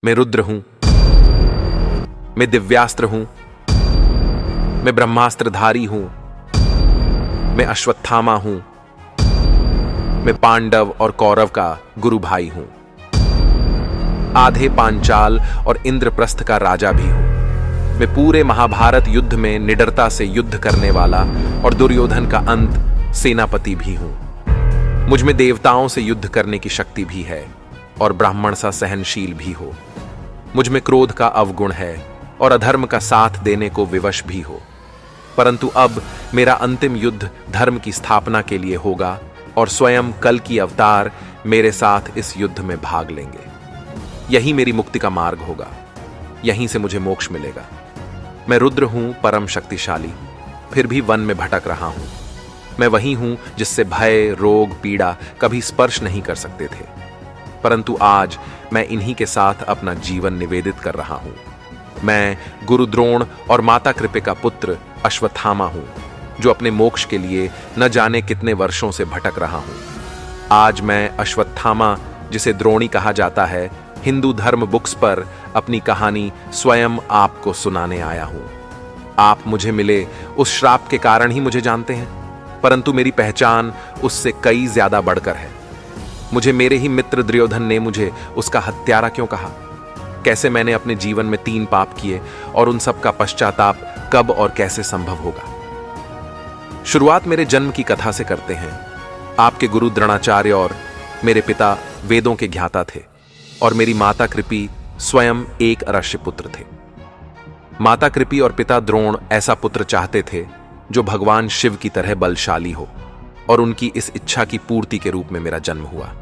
मैं रुद्र हूं, मैं दिव्यास्त्र हूं, मैं ब्रह्मास्त्रधारी हूं, मैं अश्वत्थामा हूं, मैं पांडव और कौरव का गुरु भाई हूं, आधे पांचाल और इंद्रप्रस्थ का राजा भी हूं। मैं पूरे महाभारत युद्ध में निडरता से युद्ध करने वाला और दुर्योधन का अंत सेनापति भी हूं। मुझ में देवताओं से युद्ध करने की शक्ति भी है और ब्राह्मण सा सहनशील भी हो। मुझ में क्रोध का अवगुण है और अधर्म का साथ देने को विवश भी हो। परंतु अब मेरा अंतिम युद्ध धर्म की स्थापना के लिए होगा और स्वयं कल की अवतार मेरे साथ इस युद्ध में भाग लेंगे। यही मेरी मुक्ति का मार्ग होगा, यहीं से मुझे मोक्ष मिलेगा। मैं रुद्र हूं, परम शक्तिशाली, फिर भी वन में भटक रहा हूं। मैं वही हूं जिससे भय, रोग, पीड़ा कभी स्पर्श नहीं कर सकते थे, परंतु आज मैं इन्हीं के साथ अपना जीवन निवेदित कर रहा हूं। मैं गुरु द्रोण और माता कृपे का पुत्र अश्वत्थामा हूं, जो अपने मोक्ष के लिए न जाने कितने वर्षों से भटक रहा हूं। आज मैं अश्वत्थामा, जिसे द्रोणी कहा जाता है, हिंदू धर्म बुक्स पर अपनी कहानी स्वयं आपको सुनाने आया हूं। आप मुझे मिले उस श्राप के कारण ही मुझे जानते हैं, परंतु मेरी पहचान उससे कई ज्यादा बढ़कर है। मुझे मेरे ही मित्र दुर्योधन ने मुझे उसका हत्यारा क्यों कहा? कैसे मैंने अपने जीवन में 3 पाप किए और उन सब का पश्चाताप कब और कैसे संभव होगा? शुरुआत मेरे जन्म की कथा से करते हैं। आपके गुरु द्रोणाचार्य और मेरे पिता वेदों के ज्ञाता थे और मेरी माता कृपी स्वयं एक अरश्य पुत्र थे। माता कृपी और पिता द्रोण ऐसा पुत्र चाहते थे जो भगवान शिव की तरह बलशाली हो, और उनकी इस इच्छा की पूर्ति के रूप में मेरा जन्म हुआ।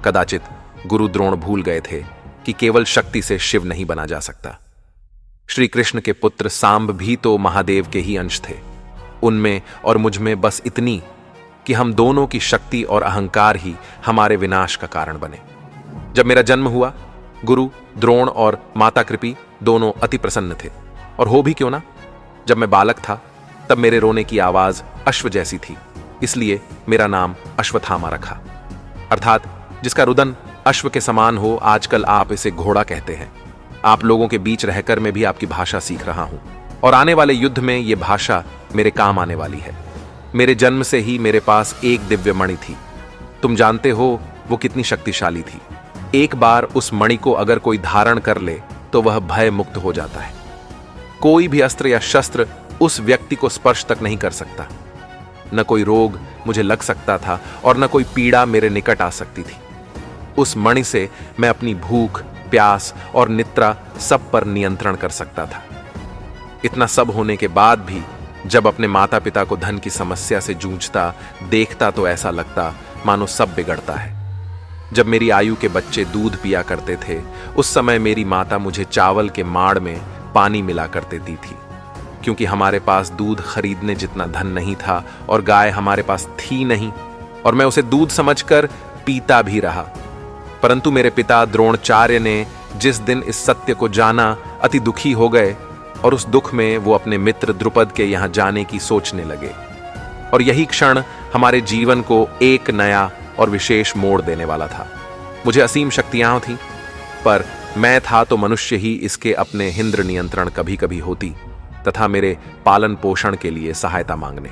कदाचित गुरु द्रोण भूल गए थे कि केवल शक्ति से शिव नहीं बना जा सकता। श्री कृष्ण के पुत्र सांब भी तो महादेव के ही अंश थे। उनमें और मुझ में बस इतनी कि हम दोनों की शक्ति और अहंकार ही हमारे विनाश का कारण बने। जब मेरा जन्म हुआ, गुरु द्रोण और माता कृपी दोनों अति प्रसन्न थे, और हो भी क्यों ना। जब मैं बालक था तब मेरे रोने की आवाज अश्व जैसी थी, इसलिए मेरा नाम अश्वत्थामा रखा, अर्थात जिसका रुदन अश्व के समान हो। आजकल आप इसे घोड़ा कहते हैं। आप लोगों के बीच रहकर मैं भी आपकी भाषा सीख रहा हूं, और आने वाले युद्ध में यह भाषा मेरे काम आने वाली है। मेरे जन्म से ही मेरे पास एक दिव्य मणि थी। तुम जानते हो वो कितनी शक्तिशाली थी। एक बार उस मणि को अगर कोई धारण कर ले तो वह भय मुक्त हो जाता है। कोई भी अस्त्र या शस्त्र उस व्यक्ति को स्पर्श तक नहीं कर सकता। न कोई रोग मुझे लग सकता था और न कोई पीड़ा मेरे निकट आ सकती थी। उस मणि से मैं अपनी भूख, प्यास और निद्रा सब पर नियंत्रण कर सकता था। इतना सब होने के बाद भी जब अपने माता पिता को धन की समस्या से जूझता देखता तो ऐसा लगता मानो सब बिगड़ता है। जब मेरी आयु के बच्चे दूध पिया करते थे, उस समय मेरी माता मुझे चावल के माड़ में पानी मिला कर देती थी, क्योंकि हमारे पास दूध खरीदने जितना धन नहीं था और गाय हमारे पास थी नहीं, और मैं उसे दूध समझकर पीता भी रहा। परंतु मेरे पिता द्रोणाचार्य ने जिस दिन इस सत्य को जाना, अति दुखी हो गए, और उस दुख में वो अपने मित्र द्रुपद के यहां जाने की सोचने लगे। और यही क्षण हमारे जीवन को एक नया और विशेष मोड़ देने वाला था। मुझे असीम शक्तियां थीं, पर मैं था तो मनुष्य ही, इसके अपने हिंद्र नियंत्रण कभी कभी होती तथा मेरे पालन पोषण के लिए सहायता मांगने।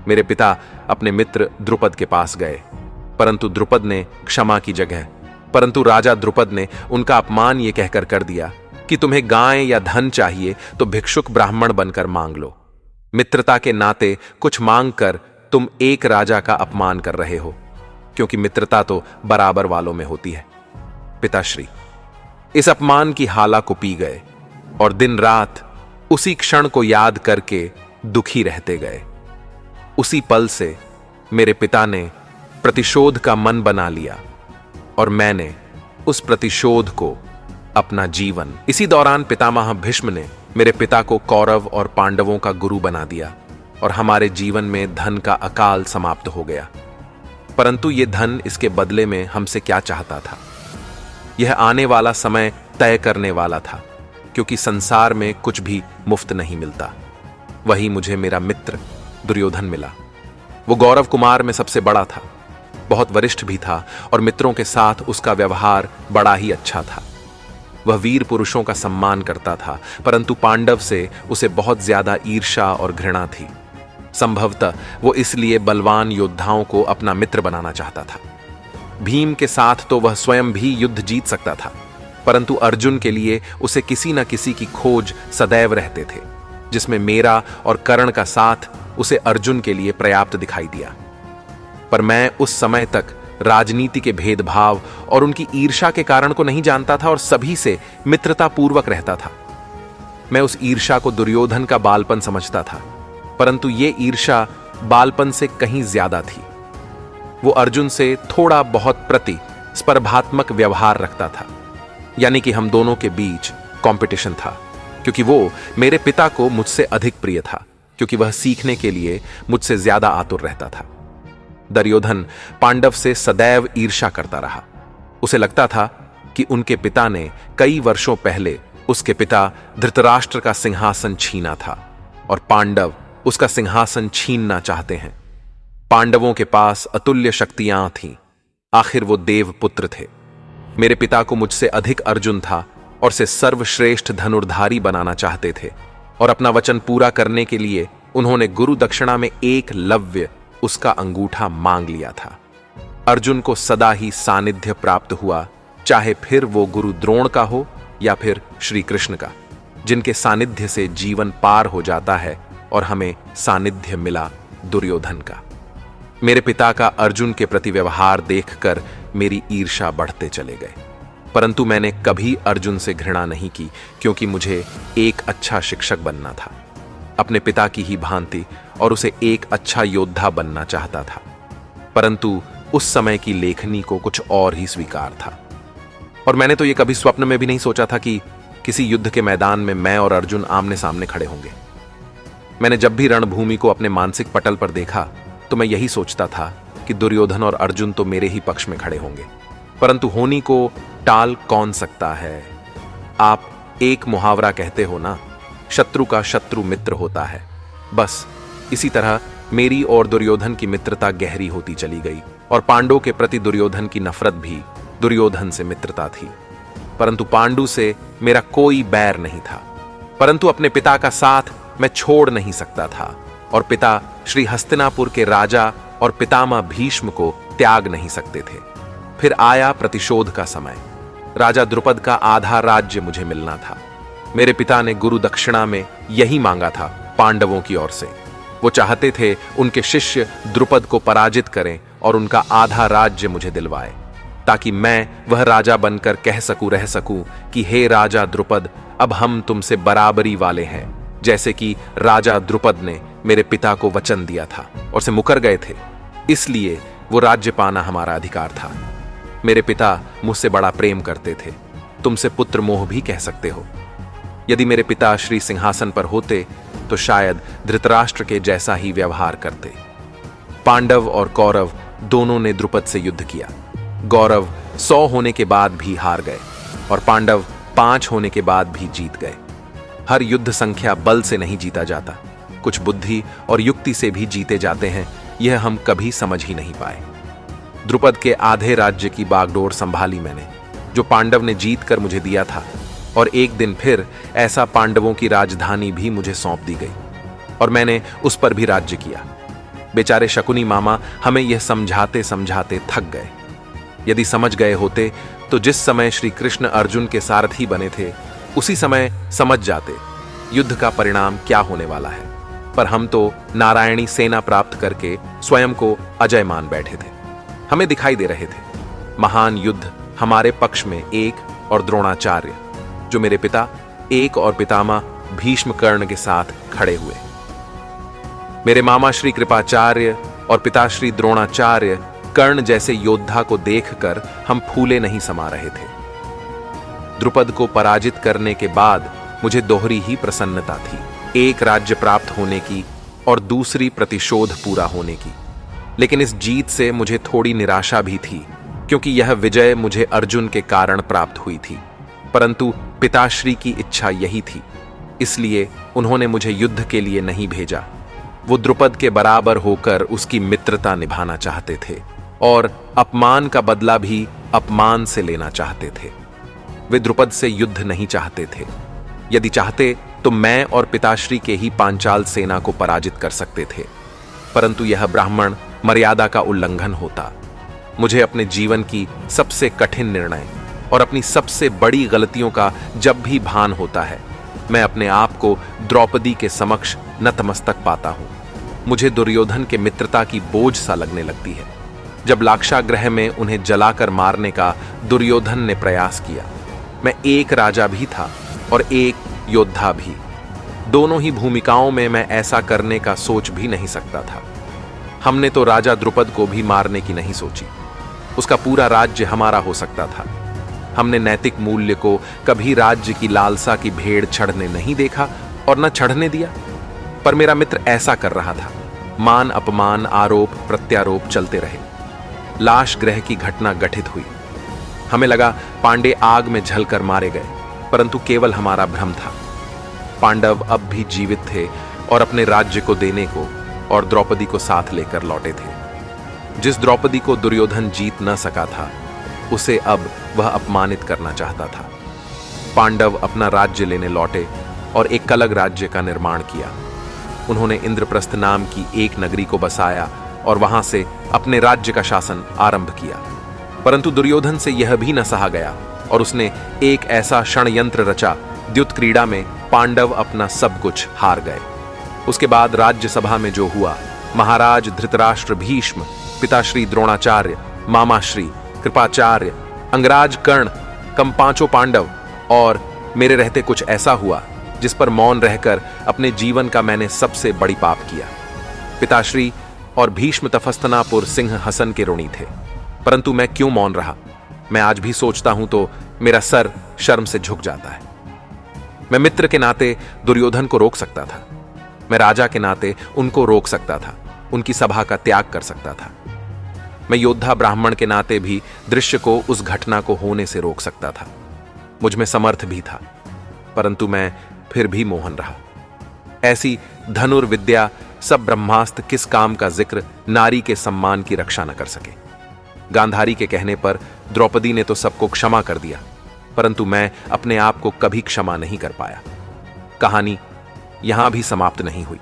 मेरे पिता अपने मित्र द्रुपद के पास गए, परंतु द्रुपद ने क्षमा की जगह परंतु राजा द्रुपद ने उनका अपमान ये कहकर कर दिया कि तुम्हें गाय या धन चाहिए तो भिक्षुक ब्राह्मण बनकर मांग लो। मित्रता के नाते कुछ मांग कर तुम एक राजा का अपमान कर रहे हो, क्योंकि मित्रता तो बराबर वालों में होती है। पिताश्री इस अपमान की हाला को पी गए और दिन रात उसी क्षण को याद करके दुखी रहते गए। उसी पल से मेरे पिता ने प्रतिशोध का मन बना लिया और मैंने उस प्रतिशोध को अपना जीवन। इसी दौरान पितामह भीष्म ने मेरे पिता को कौरव और पांडवों का गुरु बना दिया और हमारे जीवन में धन का अकाल समाप्त हो गया। परंतु यह धन इसके बदले में हमसे क्या चाहता था? यह आने वाला समय तय करने वाला था, क्योंकि संसार में कुछ भी मुफ्त नहीं मिलता। वही मुझे मेरा मित्र दुर्योधन मिला। वो गौरव कुमार में सबसे बड़ा था, बहुत वरिष्ठ भी था और मित्रों के साथ उसका व्यवहार बड़ा ही अच्छा था। वह वीर पुरुषों का सम्मान करता था, परंतु पांडव से उसे बहुत ज्यादा ईर्ष्या और घृणा थी। संभवतः वो इसलिए बलवान योद्धाओं को अपना मित्र बनाना चाहता था। भीम के साथ तो वह स्वयं भी युद्ध जीत सकता था, परंतु अर्जुन के लिए उसे किसी न किसी की खोज सदैव रहते थे, जिसमें मेरा और कर्ण का साथ उसे अर्जुन के लिए पर्याप्त दिखाई दिया। पर मैं उस समय तक राजनीति के भेदभाव और उनकी ईर्ष्या के कारण को नहीं जानता था और सभी से मित्रता पूर्वक रहता था। मैं उस ईर्ष्या को दुर्योधन का बालपन समझता था, परंतु ये ईर्ष्या बालपन से कहीं ज्यादा थी। वो अर्जुन से थोड़ा बहुत प्रतिस्पर्धात्मक व्यवहार रखता था, यानी कि हम दोनों के बीच कंपटीशन था, क्योंकि वो मेरे पिता को मुझसे अधिक प्रिय था, क्योंकि वह सीखने के लिए मुझसे ज्यादा आतुर रहता था। दुर्योधन पांडव से सदैव ईर्ष्या करता रहा। उसे लगता था कि उनके पिता ने कई वर्षों पहले उसके पिता धृतराष्ट्र का सिंहासन छीना था और पांडव उसका सिंहासन छीनना चाहते हैं। पांडवों के पास अतुल्य शक्तियां थीं, आखिर वो देवपुत्र थे। मेरे पिता को मुझसे अधिक अर्जुन था और से सर्वश्रेष्ठ धनुर्धारी बनाना चाहते थे, और अपना वचन पूरा करने के लिए उन्होंने गुरु दक्षिणा में एकलव्य उसका अंगूठा मांग लिया था। अर्जुन को सदा ही सानिध्य प्राप्त हुआ, चाहे फिर वो गुरु द्रोण का हो या फिर श्री कृष्ण का, जिनके सानिध्य से जीवन पार हो जाता है, और हमें सानिध्य मिला दुर्योधन का। मेरे पिता का अर्जुन के प्रति व्यवहार देखकर मेरी ईर्ष्या बढ़ते चले गए, परंतु मैंने कभी अर्जुन से घृणा नहीं की, क्योंकि मुझे एक अच्छा शिक्षक बनना था, अपने पिता की ही भांति, और उसे एक अच्छा योद्धा बनना चाहता था। परंतु उस समय की लेखनी को कुछ और ही स्वीकार था, और मैंने तो यह कभी स्वप्न में भी नहीं सोचा था कि किसी युद्ध के मैदान में मैं और अर्जुन आमने सामने खड़े होंगे। मैंने जब भी रणभूमि को अपने मानसिक पटल पर देखा तो मैं यही सोचता था कि दुर्योधन और अर्जुन तो मेरे ही पक्ष में खड़े होंगे, परंतु होनी को टाल कौन सकता है। आप एक मुहावरा कहते हो ना, शत्रु का शत्रु मित्र होता है। बस इसी तरह मेरी और दुर्योधन की मित्रता गहरी होती चली गई, और पांडवों के प्रति दुर्योधन की नफरत भी दुर्योधन से मित्रता थी। परंतु पांडु से मेरा कोई बैर नहीं था, परंतु अपने पिता का साथ मैं छोड़ नहीं सकता था, और पिता श्री हस्तिनापुर के राजा और पितामह भीष्म को त्याग नहीं सकते थे। फिर आया प्रतिशोध का समय। राजा द्रुपद का आधा राज्य मुझे मिलना था। मेरे पिता ने गुरु दक्षिणा में यही मांगा था पांडवों की ओर से। वो चाहते थे उनके शिष्य द्रुपद को पराजित करें और उनका आधा राज्य मुझे दिलवाए, ताकि मैं वह राजा बनकर रह सकूं कि हे राजा द्रुपद, अब हम तुमसे बराबरी वाले हैं, जैसे कि राजा द्रुपद ने मेरे पिता को वचन दिया था और से मुकर गए थे। इसलिए वो राज्य पाना हमारा अधिकार था। मेरे पिता मुझसे बड़ा प्रेम करते थे, तुमसे पुत्र मोह भी कह सकते हो। यदि मेरे पिता श्री सिंहासन पर होते तो शायद धृतराष्ट्र के जैसा ही व्यवहार करते। पांडव और कौरव दोनों ने द्रुपद से युद्ध किया। गौरव 100 होने के बाद भी हार गए और पांडव 5 होने के बाद भी जीत गए। हर युद्ध संख्या बल से नहीं जीता जाता, कुछ बुद्धि और युक्ति से भी जीते जाते हैं। यह हम कभी समझ ही नहीं पाए। द्रुपद के आधे राज्य की बागडोर संभाली मैंने, जो पांडव ने जीत कर मुझे दिया था, और एक दिन फिर ऐसा पांडवों की राजधानी भी मुझे सौंप दी गई और मैंने उस पर भी राज्य किया। बेचारे शकुनी मामा हमें यह समझाते समझाते थक गए। यदि समझ गए होते तो जिस समय श्री कृष्ण अर्जुन के सारथी बने थे, उसी समय समझ जाते युद्ध का परिणाम क्या होने वाला है। पर हम तो नारायणी सेना प्राप्त करके स्वयं को अजय मान बैठे थे। हमें दिखाई दे रहे थे महान युद्ध हमारे पक्ष में एक और द्रोणाचार्य, जो मेरे पिता एक और पितामह भीष्म कर्ण के साथ खड़े हुए। मेरे मामा श्री कृपाचार्य और पिता श्री द्रोणाचार्य कर्ण जैसे योद्धा को देखकर हम फूले नहीं समा रहे थे। द्रुपद को पराजित करने के बाद मुझे दोहरी ही प्रसन्नता थी, एक राज्य प्राप्त होने की और दूसरी प्रतिशोध पूरा होने की। लेकिन इस जीत से मुझे थोड़ी निराशा भी थी, क्योंकि यह विजय मुझे अर्जुन के कारण प्राप्त हुई थी, परंतु पिताश्री की इच्छा यही थी, इसलिए उन्होंने मुझे युद्ध के लिए नहीं भेजा। वो द्रुपद के बराबर होकर उसकी मित्रता निभाना चाहते थे और अपमान का बदला भी अपमान से लेना चाहते थे। वे द्रुपद से युद्ध नहीं चाहते थे। यदि चाहते तो मैं और पिताश्री के ही पांचाल सेना को पराजित कर सकते थे, परंतु यह ब्राह्मण मर्यादा का उल्लंघन होता। मुझे अपने जीवन की सबसे कठिन निर्णय और अपनी सबसे बड़ी गलतियों का जब भी भान होता है, मैं अपने आप को द्रौपदी के समक्ष नतमस्तक पाता हूं। मुझे दुर्योधन के मित्रता की बोझ सा लगने लगती है। जब लाक्षागृह में उन्हें जलाकर मारने का दुर्योधन ने प्रयास किया, मैं एक राजा भी था और एक योद्धा भी। दोनों ही भूमिकाओं में मैं ऐसा करने का सोच भी नहीं सकता था। हमने तो राजा द्रुपद को भी मारने की नहीं सोची। उसका पूरा राज्य हमारा हो सकता था। हमने नैतिक मूल्य को कभी राज्य की लालसा की भेड़ चढ़ने नहीं देखा और न चढ़ने दिया। पर मेरा मित्र ऐसा कर रहा था। मान अपमान, आरोप प्रत्यारोप चलते रहे। लाश ग्रह की घटना घटित हुई। हमें लगा पांडे आग में जलकर मारे गए, परंतु केवल हमारा भ्रम था। पांडव अब भी जीवित थे और अपने राज्य को देने को और द्रौपदी को साथ लेकर लौटे थे। जिस द्रौपदी को दुर्योधन जीत न सका था, उसे अब वह अपमानित करना चाहता था। पांडव अपना राज्य लेने लौटे और एक अलग राज्य का निर्माण किया। उन्होंने इंद्रप्रस्थ नाम की एक नगरी को बसाया और वहां से अपने राज्य का शासन आरंभ किया। परंतु दुर्योधन से यह भी न सहा गया और उसने एक ऐसा षड्यंत्र रचा, द्युत क्रीड़ा में पांडव अपना सब कुछ हार गए। उसके बाद राज्यसभा में जो हुआ, महाराज धृतराष्ट्र भीष्म, पिताश्री द्रोणाचार्य, मामाश्री कृपाचार्य, अंगराज कर्ण, कम पांचों पांडव और मेरे रहते कुछ ऐसा हुआ जिस पर मौन रहकर अपने जीवन का मैंने सबसे बड़ी पाप किया। पिताश्री और भीष्म तफस्तनापुर सिंह हसन के ऋणी थे, परंतु मैं क्यों मौन रहा? मैं आज भी सोचता हूं तो मेरा सर शर्म से झुक जाता है। मैं मित्र के नाते दुर्योधन को रोक सकता था। मैं राजा के नाते उनको रोक सकता था, उनकी सभा का त्याग कर सकता था। मैं योद्धा ब्राह्मण के नाते भी दृश्य को, उस घटना को होने से रोक सकता था। मुझ में समर्थ भी था, परंतु मैं फिर भी मोहन रहा। ऐसी धनुर्विद्या, सब ब्रह्मास्त्र किस काम का जिक्र नारी के सम्मान की रक्षा न कर सके। गांधारी के कहने पर द्रौपदी ने तो सबको क्षमा कर दिया, परंतु मैं अपने आप को कभी क्षमा नहीं कर पाया। कहानी यहां भी समाप्त नहीं हुई।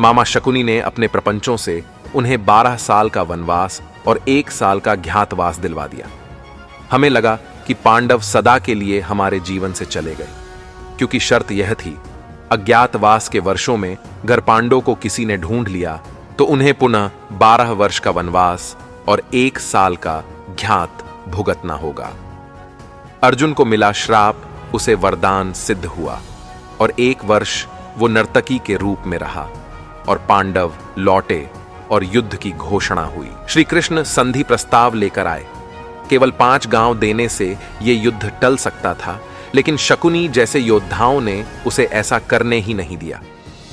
मामा शकुनी ने अपने प्रपंचों से उन्हें 12 साल का वनवास और 1 साल का ज्ञातवास दिलवा दिया। हमें लगा कि पांडव सदा के लिए हमारे जीवन से चले गए, क्योंकि शर्त यह थी, अज्ञातवास के वर्षों में अगर पांडवों को किसी ने ढूंढ लिया तो उन्हें पुनः 12 वर्ष का वनवास और 1 साल का ज्ञात भुगतना होगा। अर्जुन को मिला श्राप, उसे वरदान सिद्ध हुआ और 1 वर्ष वो नर्तकी के रूप में रहा और पांडव लौटे और युद्ध की घोषणा हुई। श्री कृष्ण संधि प्रस्ताव लेकर आए। केवल 5 गांव देने से यह युद्ध टल सकता था, लेकिन शकुनी जैसे योद्धाओं ने उसे ऐसा करने ही नहीं दिया।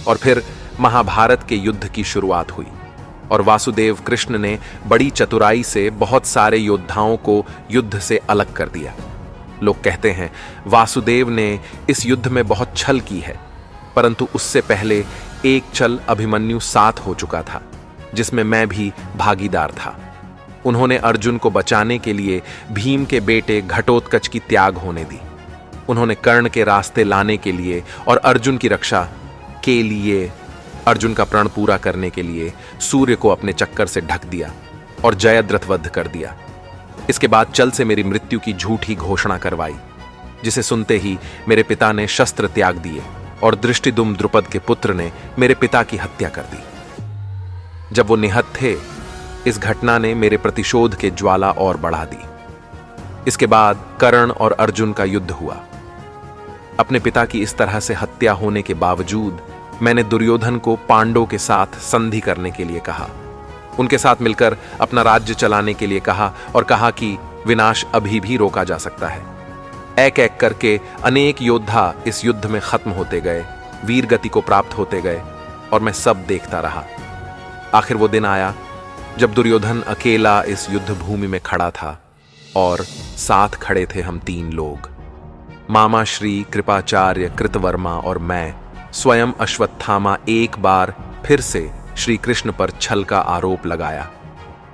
और फिर महाभारत के युद्ध की शुरुआत हुई और वासुदेव कृष्ण ने बड़ी चतुराई से बहुत सारे योद्धाओं को युद्ध से अलग कर दिया। लोग कहते हैं वासुदेव ने इस युद्ध में बहुत छल की है, परंतु उससे पहले एक छल अभिमन्यु साथ हो चुका था, जिसमें मैं भी भागीदार था। उन्होंने अर्जुन को बचाने के लिए भीम के बेटे घटोत्कच की त्याग होने दी। उन्होंने कर्ण के रास्ते लाने के लिए और अर्जुन की रक्षा के लिए, अर्जुन का प्रण पूरा करने के लिए सूर्य को अपने चक्कर से ढक दिया और जयद्रथ कर दिया। इसके बाद चल से मेरी मृत्यु की झूठी घोषणा करवाई, जिसे सुनते ही मेरे पिता ने शस्त्र त्याग दिए और दृष्टिदुम्न द्रुपद के पुत्र ने मेरे पिता की हत्या कर दी। जब वो निहत थे, इस घटना ने मेरे प्रतिशोध के ज्वाला और बढ़ा दी। इसके बाद कर्ण और अर्जुन का युद्ध हुआ। अपने पिता की इस तरह से हत्या होने के बावजूद मैंने दुर्योधन को पांडवों के साथ संधि करने के लिए कहा, उनके साथ मिलकर अपना राज्य चलाने के लिए कहा और कहा कि विनाश अभी भी रोका जा सकता है। एक एक करके अनेक योद्धा इस युद्ध में खत्म होते गए, वीर गति को प्राप्त होते गए और मैं सब देखता रहा। आखिर वो दिन आया जब दुर्योधन अकेला इस युद्ध भूमि में खड़ा था और साथ खड़े थे हम 3 लोग, मामा श्री, कृपाचार्य, कृतवर्मा और मैं। स्वयं अश्वत्थामा एक बार फिर से श्री कृष्ण पर छल का आरोप लगाया।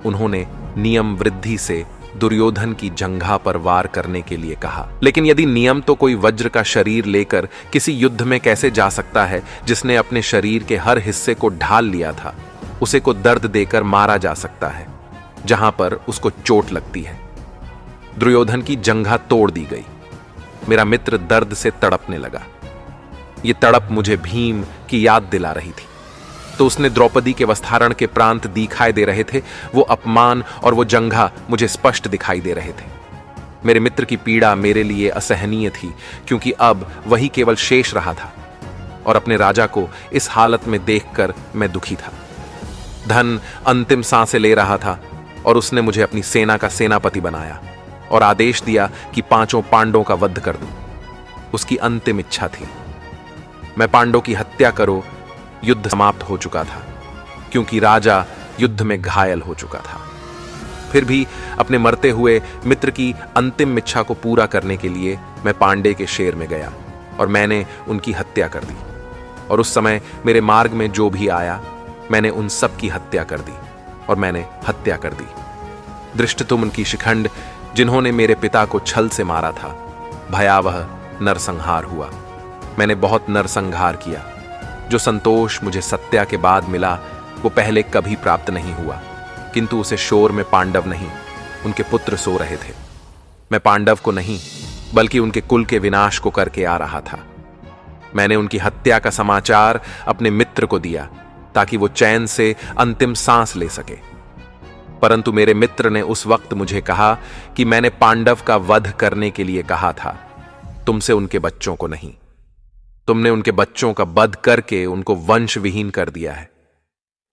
उन्होंने नियम वृद्धि से दुर्योधन की जंघा पर वार करने के लिए कहा। लेकिन यदि नियम तो कोई वज्र का शरीर लेकर किसी युद्ध में कैसे जा सकता है जिसने अपने शरीर के हर हिस्से को ढाल लिया था, उसे को दर्द देकर मारा जा सकता है जहां पर उसको चोट लगती है। दुर्योधन की जंघा तोड़ दी गई। मेरा मित्र दर्द से तड़पने लगा। ये तड़प मुझे भीम की याद दिला रही थी। तो उसने द्रौपदी के वस्त्राहरण के प्रांत दिखाई दे रहे थे, वो अपमान और वो जंघा मुझे स्पष्ट दिखाई दे रहे थे। मेरे मित्र की पीड़ा मेरे लिए असहनीय थी, क्योंकि अब वही केवल शेष रहा था और अपने राजा को इस हालत में देखकर मैं दुखी था। धन अंतिम सांसें ले रहा था और उसने मुझे अपनी सेना का सेनापति बनाया और आदेश दिया कि 5 पांडवों का वध कर दूं। उसकी अंतिम इच्छा थी मैं पांडवों की हत्या करो। युद्ध समाप्त हो चुका था, क्योंकि राजा युद्ध में घायल हो चुका था। फिर भी अपने मरते हुए मित्र की अंतिम इच्छा को पूरा करने के लिए मैं पांडे के शेर में गया और मैंने उनकी हत्या कर दी। और उस समय मेरे मार्ग में जो भी आया, मैंने उन सब की हत्या कर दी और मैंने हत्या कर दी। धृष्टद्युम्न की शिखंड, जिन्होंने मेरे पिता को छल से मारा था, भयावह नरसंहार हुआ। मैंने बहुत नरसंहार किया। जो संतोष मुझे सत्या के बाद मिला वो पहले कभी प्राप्त नहीं हुआ, किंतु उसे शोर में पांडव नहीं, उनके पुत्र सो रहे थे। मैं पांडव को नहीं बल्कि उनके कुल के विनाश को करके आ रहा था। मैंने उनकी हत्या का समाचार अपने मित्र को दिया ताकि वो चैन से अंतिम सांस ले सके। परंतु मेरे मित्र ने उस वक्त मुझे कहा कि मैंने पांडव का वध करने के लिए कहा था, तुमसे उनके बच्चों को नहीं। तुमने उनके बच्चों का वध करके उनको वंश विहीन कर दिया है।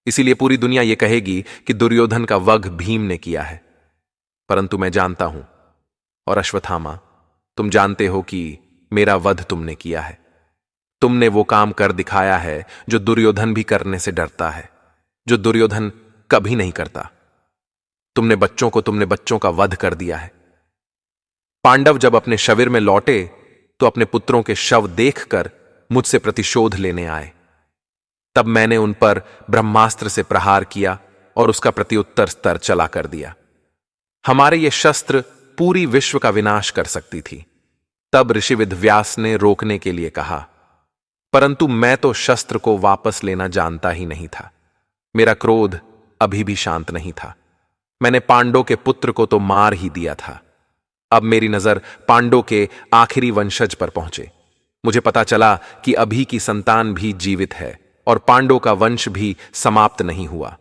इसीलिए पूरी दुनिया यह कहेगी कि दुर्योधन का वध भीम ने किया है। परंतु मैं जानता हूं, और अश्वत्थामा, तुम जानते हो कि मेरा वध तुमने किया है। तुमने वो काम कर दिखाया है जो दुर्योधन भी करने से डरता है, जो दुर्योधन कभी नहीं करता। तुमने बच्चों का वध कर दिया है। पांडव जब अपने शिविर में लौटे तो अपने पुत्रों के शव देखकर मुझसे प्रतिशोध लेने आए। तब मैंने उन पर ब्रह्मास्त्र से प्रहार किया और उसका प्रत्युत्तर स्तर चला कर दिया। हमारे ये शस्त्र पूरी विश्व का विनाश कर सकती थी। तब ऋषि वेदव्यास ने रोकने के लिए कहा, परंतु मैं तो शस्त्र को वापस लेना जानता ही नहीं था। मेरा क्रोध अभी भी शांत नहीं था। मैंने पांडव के पुत्र को तो मार ही दिया था। अब मेरी नजर पांडव के आखिरी वंशज पर पहुंचे। मुझे पता चला कि अभी की संतान भी जीवित है और पांडव का वंश भी समाप्त नहीं हुआ।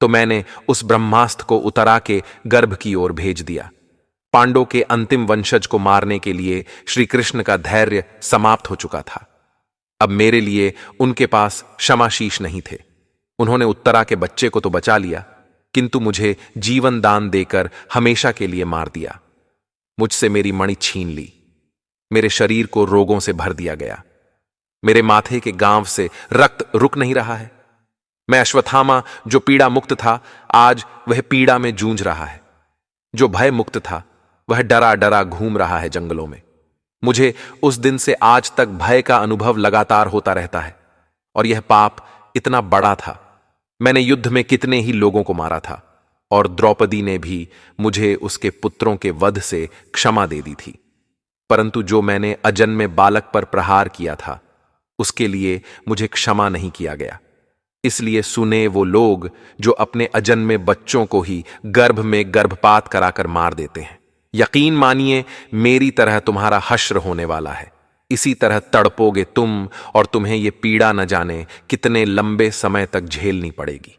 तो मैंने उस ब्रह्मास्त्र को उतरा के गर्भ की ओर भेज दिया। पांडव के अंतिम वंशज को मारने के लिए श्री कृष्ण का धैर्य समाप्त हो चुका था। अब मेरे लिए उनके पास क्षमाशीष नहीं थे। उन्होंने उत्तरा के बच्चे को तो बचा लिया, किंतु मुझे जीवन दान देकर हमेशा के लिए मार दिया। मुझसे मेरी मणि छीन ली। मेरे शरीर को रोगों से भर दिया गया। मेरे माथे के गांव से रक्त रुक नहीं रहा है। मैं अश्वत्थामा जो पीड़ा मुक्त था, आज वह पीड़ा में जूझ रहा है। जो भय मुक्त था, वह डरा डरा घूम रहा है जंगलों में। मुझे उस दिन से आज तक भय का अनुभव लगातार होता रहता है। और यह पाप इतना बड़ा था। मैंने युद्ध में कितने ही लोगों को मारा था और द्रौपदी ने भी मुझे उसके पुत्रों के वध से क्षमा दे दी थी। परंतु जो मैंने अजन्मे बालक पर प्रहार किया था, उसके लिए मुझे क्षमा नहीं किया गया। इसलिए सुने वो लोग जो अपने अजन्मे बच्चों को ही गर्भ में गर्भपात कराकर मार देते हैं। यकीन मानिए, मेरी तरह तुम्हारा हश्र होने वाला है। इसी तरह तड़पोगे तुम और तुम्हें ये पीड़ा न जाने कितने लंबे समय तक झेलनी पड़ेगी।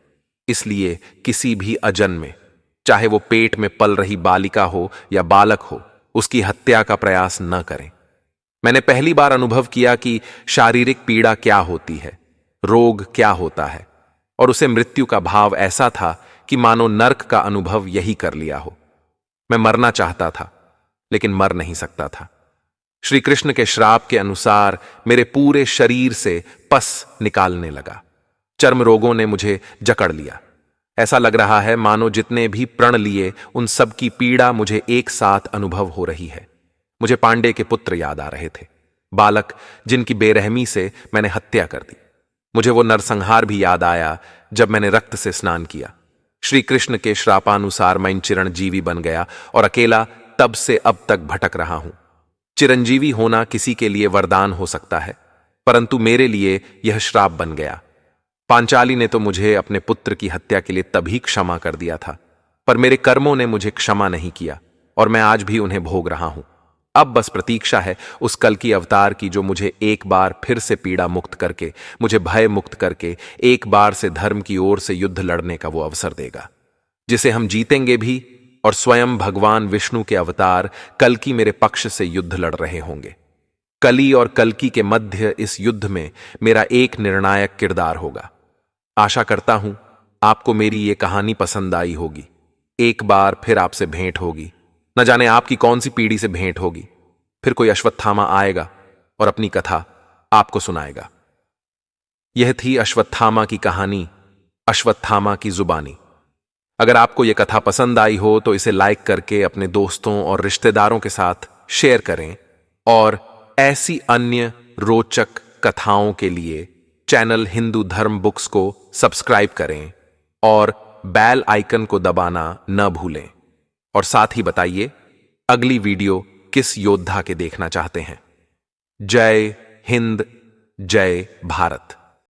इसलिए किसी भी अजन्मे, चाहे वो पेट में पल रही बालिका हो या बालक हो, उसकी हत्या का प्रयास न करें। मैंने पहली बार अनुभव किया कि शारीरिक पीड़ा क्या होती है, रोग क्या होता है, और उसे मृत्यु का भाव ऐसा था कि मानो नर्क का अनुभव यही कर लिया हो। मैं मरना चाहता था, लेकिन मर नहीं सकता था। श्री कृष्ण के श्राप के अनुसार मेरे पूरे शरीर से पस निकालने लगा। चर्म रोगों ने मुझे जकड़ लिया। ऐसा लग रहा है मानो जितने भी प्रण लिए उन सब की पीड़ा मुझे एक साथ अनुभव हो रही है। मुझे पांडे के पुत्र याद आ रहे थे, बालक जिनकी बेरहमी से मैंने हत्या कर दी। मुझे वो नरसंहार भी याद आया जब मैंने रक्त से स्नान किया। श्री कृष्ण के श्रापानुसार मैं चिरंजीवी बन गया और अकेला तब से अब तक भटक रहा हूं। चिरंजीवी होना किसी के लिए वरदान हो सकता है, परंतु मेरे लिए यह श्राप बन गया। पांचाली ने तो मुझे अपने पुत्र की हत्या के लिए तभी क्षमा कर दिया था, पर मेरे कर्मों ने मुझे क्षमा नहीं किया और मैं आज भी उन्हें भोग रहा हूं। अब बस प्रतीक्षा है उस कल की अवतार की, जो मुझे एक बार फिर से पीड़ा मुक्त करके, मुझे भय मुक्त करके एक बार से धर्म की ओर से युद्ध लड़ने का वो अवसर देगा, जिसे हम जीतेंगे भी और स्वयं भगवान विष्णु के अवतार कल्कि मेरे पक्ष से युद्ध लड़ रहे होंगे। कली और कल्कि के मध्य इस युद्ध में मेरा एक निर्णायक किरदार होगा। आशा करता हूं आपको मेरी ये कहानी पसंद आई होगी। एक बार फिर आपसे भेंट होगी। न जाने आपकी कौन सी पीढ़ी से भेंट होगी। फिर कोई अश्वत्थामा आएगा और अपनी कथा आपको सुनाएगा। यह थी अश्वत्थामा की कहानी, अश्वत्थामा की जुबानी। अगर आपको यह कथा पसंद आई हो तो इसे लाइक करके अपने दोस्तों और रिश्तेदारों के साथ शेयर करें और ऐसी अन्य रोचक कथाओं के लिए चैनल हिंदू धर्म बुक्स को सब्सक्राइब करें और बेल आइकन को दबाना न भूलें। और साथ ही बताइए अगली वीडियो किस योद्धा के देखना चाहते हैं। जय हिंद, जय भारत।